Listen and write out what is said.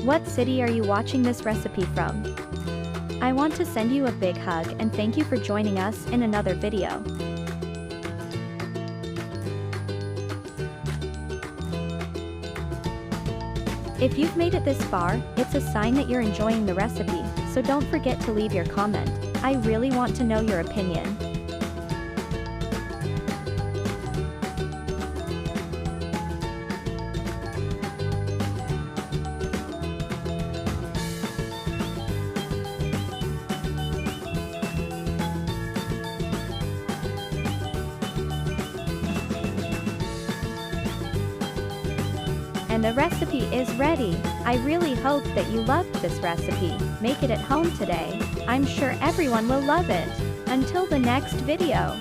What city are you watching this recipe from? I want to send you a big hug and thank you for joining us in another video. If you've made it this far, it's a sign that you're enjoying the recipe, so don't forget to leave your comment. I really want to know your opinion. And the recipe is ready. I really hope that you loved this recipe. Make it at home today. I'm sure everyone will love it. Until the next video.